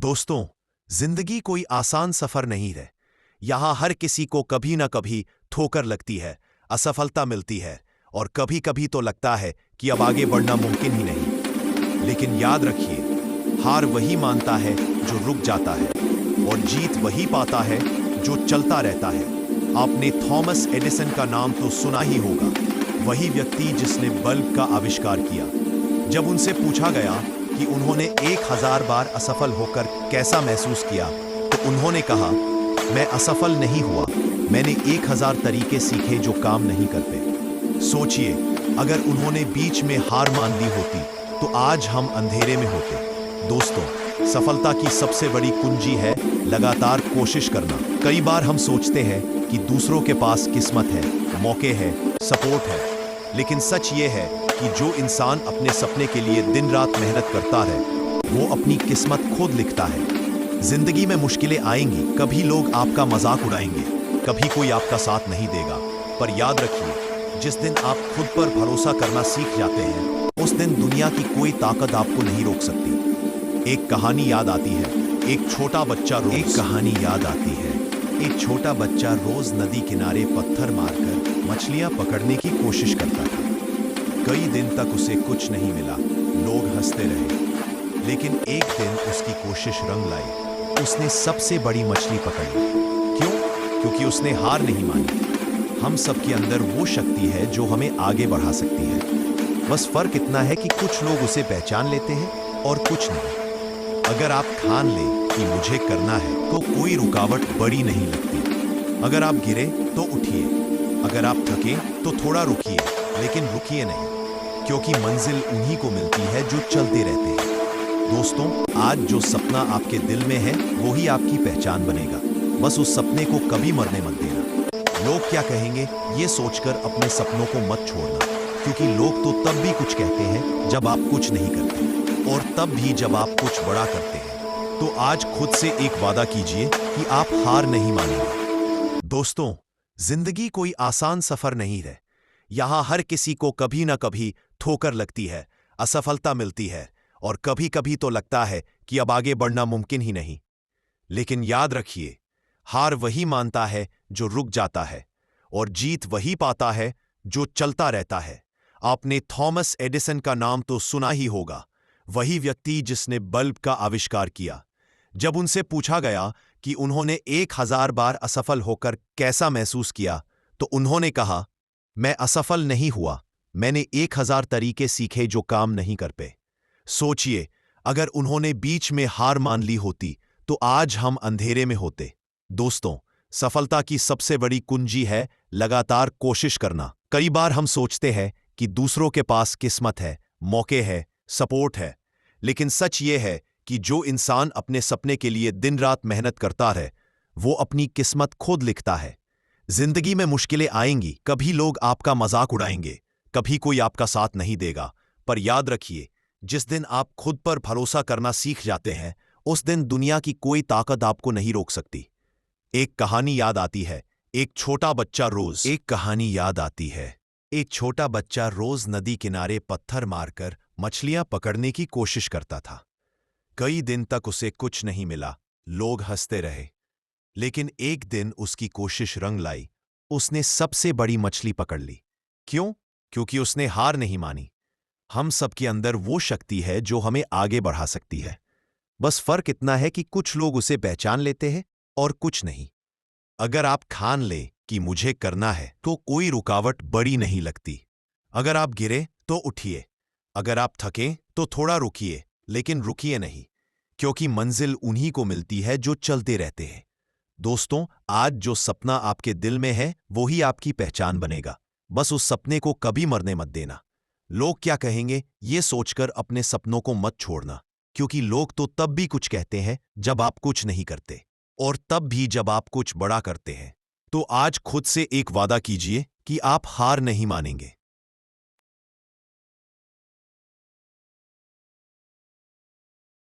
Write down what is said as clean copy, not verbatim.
दोस्तों, जिंदगी कोई आसान सफर नहीं है। यहां हर किसी को कभी ना कभी ठोकर लगती है, असफलता मिलती है और कभी कभी तो लगता है कि अब आगे बढ़ना मुमकिन ही नहीं। लेकिन याद रखिए, हार वही मानता है जो रुक जाता है और जीत वही पाता है जो चलता रहता है। आपने थॉमस एडिसन का नाम तो सुना ही होगा, वही व्यक्ति जिसने बल्ब का आविष्कार किया। जब उनसे पूछा गया कि उन्होंने 1000 बार असफल होकर कैसा महसूस किया, तो उन्होंने कहा, मैं असफल नहीं हुआ, मैंने 1000 तरीके सीखे जो काम नहीं करते। सोचिए, अगर उन्होंने बीच में हार मान ली होती तो आज हम अंधेरे में होते। दोस्तों, सफलता की सबसे बड़ी कुंजी है लगातार कोशिश करना। कई बार हम सोचते हैं कि दूसरों के पास किस्मत है, मौके हैं, सपोर्ट है, लेकिन सच ये है कि जो इंसान अपने सपने के लिए दिन रात मेहनत करता है, वो अपनी किस्मत खुद लिखता है। जिंदगी में मुश्किलें आएंगी, कभी लोग आपका मजाक उड़ाएंगे, कभी कोई आपका साथ नहीं देगा, पर याद रखिए, जिस दिन आप खुद पर भरोसा करना सीख जाते हैं, उस दिन दुनिया की कोई ताकत आपको नहीं रोक सकती। एक कहानी याद आती है, एक छोटा बच्चा रोज नदी किनारे पत्थर मारकर मछलियां पकड़ने की कोशिश करता था। कई दिन तक उसे कुछ नहीं मिला, लोग हंसते रहे, लेकिन एक दिन उसकी कोशिश रंग लाई। उसने सबसे बड़ी मछली पकड़ ली। क्यों? क्योंकि उसने हार नहीं मानी। हम सबके अंदर वो शक्ति है जो हमें आगे बढ़ा सकती है। बस फर्क इतना है कि कुछ लोग उसे पहचान लेते हैं और कुछ नहीं। अगर आप ठान लें कि मुझे करना है, तो कोई रुकावट बड़ी नहीं लगती। अगर आप गिरे तो उठिए, अगर आप थके तो थोड़ा रुकिए, लेकिन रुकिए नहीं, क्योंकि मंजिल उन्हीं को मिलती है जो चलते रहते हैं। दोस्तों, आज जो सपना आपके दिल में है, वही आपकी पहचान बनेगा। बस उस सपने को कभी मरने मत देना। लोग क्या कहेंगे, ये सोचकर अपने सपनों को मत छोड़ना, क्योंकि लोग तो तब भी कुछ कहते हैं जब आप कुछ नहीं करते, और तब भी जब आप कुछ बड़ा करते हैं। तो आज खुद से एक वादा कीजिए कि आप हार नहीं मानेंगे। दोस्तों, जिंदगी कोई आसान सफर नहीं है। यहां हर किसी को कभी ना कभी ठोकर लगती है, असफलता मिलती है और कभी कभी तो लगता है कि अब आगे बढ़ना मुमकिन ही नहीं। लेकिन याद रखिए, हार वही मानता है जो रुक जाता है और जीत वही पाता है जो चलता रहता है। आपने थॉमस एडिसन का नाम तो सुना ही होगा, वही व्यक्ति जिसने बल्ब का आविष्कार किया। जब उनसे पूछा गया कि उन्होंने 1000 बार असफल होकर कैसा महसूस किया, तो उन्होंने कहा, मैं असफल नहीं हुआ, मैंने 1000 तरीके सीखे जो काम नहीं करते। सोचिए, अगर उन्होंने बीच में हार मान ली होती तो आज हम अंधेरे में होते। दोस्तों, सफलता की सबसे बड़ी कुंजी है लगातार कोशिश करना। कई बार हम सोचते हैं कि दूसरों के पास किस्मत है, मौके हैं, सपोर्ट है, लेकिन सच ये है कि जो इंसान अपने सपने के लिए दिन रात मेहनत करता है, वो अपनी किस्मत खुद लिखता है। जिंदगी में मुश्किलें आएंगी, कभी लोग आपका मजाक उड़ाएंगे, कभी कोई आपका साथ नहीं देगा, पर याद रखिए, जिस दिन आप खुद पर भरोसा करना सीख जाते हैं, उस दिन दुनिया की कोई ताकत आपको नहीं रोक सकती। एक कहानी याद आती है, एक छोटा बच्चा रोज नदी किनारे पत्थर मारकर मछलियां पकड़ने की कोशिश करता था। कई दिन तक उसे कुछ नहीं मिला, लोग हंसते रहे, लेकिन एक दिन उसकी कोशिश रंग लाई। उसने सबसे बड़ी मछली पकड़ ली। क्यों? क्योंकि उसने हार नहीं मानी। हम सबके अंदर वो शक्ति है जो हमें आगे बढ़ा सकती है। बस फर्क इतना है कि कुछ लोग उसे पहचान लेते हैं और कुछ नहीं। अगर आप ठान लें कि मुझे करना है, तो कोई रुकावट बड़ी नहीं लगती। अगर आप गिरे तो उठिए, अगर आप थके तो थोड़ा रुकिए, लेकिन रुकिए नहीं, क्योंकि मंजिल उन्हीं को मिलती है जो चलते रहते हैं। दोस्तों, आज जो सपना आपके दिल में है, वही आपकी पहचान बनेगा। बस उस सपने को कभी मरने मत देना। लोग क्या कहेंगे, ये सोचकर अपने सपनों को मत छोड़ना, क्योंकि लोग तो तब भी कुछ कहते हैं जब आप कुछ नहीं करते, और तब भी जब आप कुछ बड़ा करते हैं। तो आज खुद से एक वादा कीजिए कि आप हार नहीं मानेंगे।